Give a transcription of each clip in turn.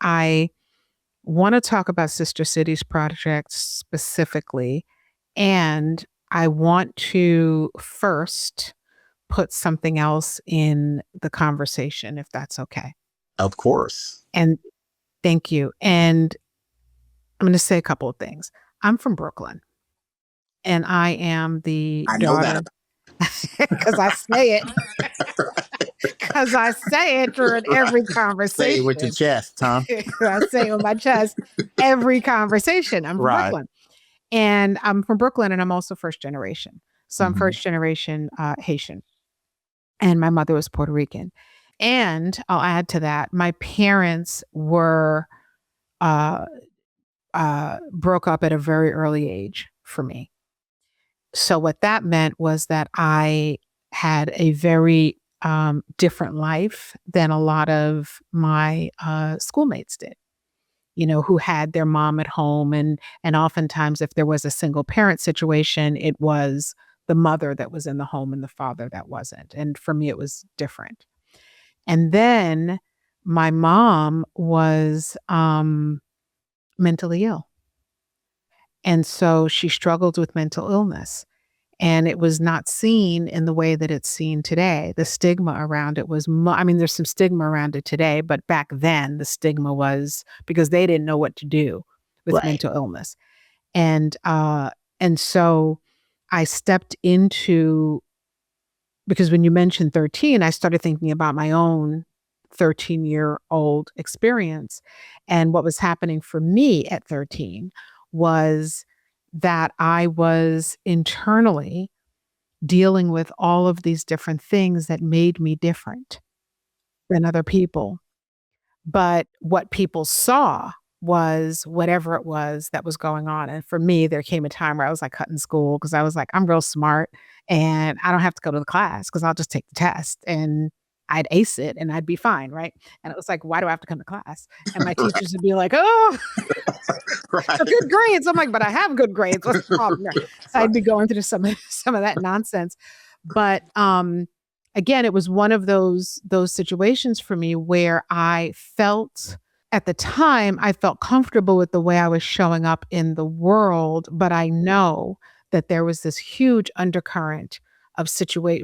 I want to talk about Sister Cities Project specifically, and I want to first put something else in the conversation, if that's okay. Of course. And thank you. And I'm going to say a couple of things. I'm from Brooklyn, and I am the I know that. daughter, because I say it, because I say it during every Say it with your conversation. chest, huh? I say it with my chest every conversation. I'm from Right. Brooklyn. And I'm from Brooklyn, and I'm also first generation. So I'm Mhm. first generation Haitian, and my mother was Puerto Rican. And I'll add to that, my parents were uh, broke up at a very early age for me. So what that meant was that I had a very different life than a lot of my schoolmates did. Who had their mom at home, and oftentimes if there was a single parent situation, it was the mother that was in the home and the father that wasn't. And for me, it was different. And then my mom was mentally ill. And so she struggled with mental illness. And it was not seen in the way that it's seen today. The stigma around it was, I mean, there's some stigma around it today, but back then the stigma was because they didn't know what to do with Right. mental illness. And so I stepped into, because when you mentioned 13, I started thinking about my own 13-year-old experience. And what was happening for me at 13 was that I was internally dealing with all of these different things that made me different than other people. But what people saw was whatever it was that was going on. And for me, there came a time where I was like cutting school because I was like, I'm real smart and I don't have to go to the class because I'll just take the test and I'd ace it and I'd be fine. Right. And it was like, why do I have to come to class? And my teachers would be like, oh, Right. good grades. I'm like, but I have good grades. What's the problem there? So I'd Right. be going through some of that nonsense. But again, it was one of those situations for me where I felt at the time I felt comfortable with the way I was showing up in the world, but I know that there was this huge undercurrent of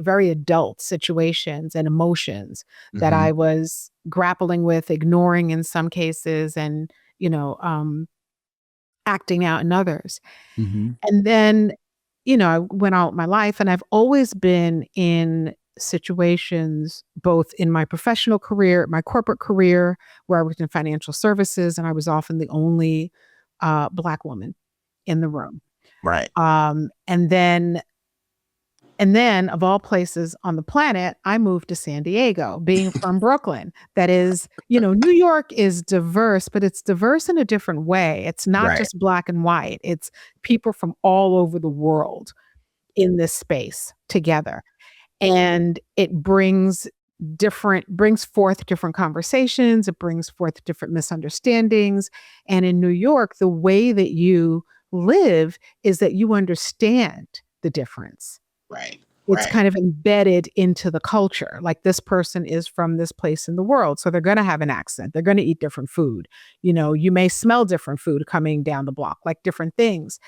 very adult situations and emotions that Mhm. I was grappling with, ignoring in some cases, and you know, um, acting out in others. Mhm. And then, I went out my life and I've always been in situations both in my professional career, my corporate career, where I worked in financial services, and I was often the only Black woman in the room. Right. And then of all places on the planet, I moved to San Diego, being from Brooklyn. That is, New York is diverse, but it's diverse in a different way. It's not Right. just black and white. It's people from all over the world in this space together. And it brings forth different conversations, it brings forth different misunderstandings. And in New York, the way that you live is that you understand the difference. Right. It's Right. kind of embedded into the culture. Like this person is from this place in the world. So they're going to have an accent. They're going to eat different food. You may smell different food coming down the block, like different things.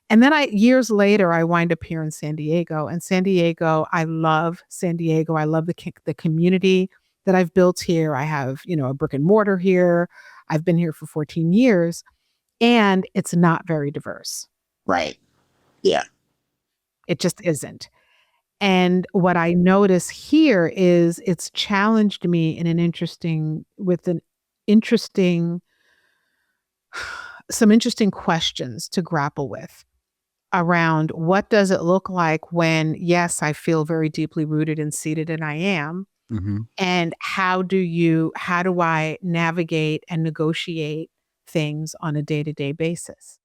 And then years later, I wind up here in San Diego. And San Diego, I love San Diego. I love the community that I've built here. I have, a brick and mortar here. I've been here for 14 years, and it's not very diverse. Right. Yeah. It just isn't. And what I notice here is it's challenged me with an interesting, some interesting questions to grapple with around what does it look like when, yes, I feel very deeply rooted and seated, and I am. Mhm. And how do I navigate and negotiate things on a day-to-day basis?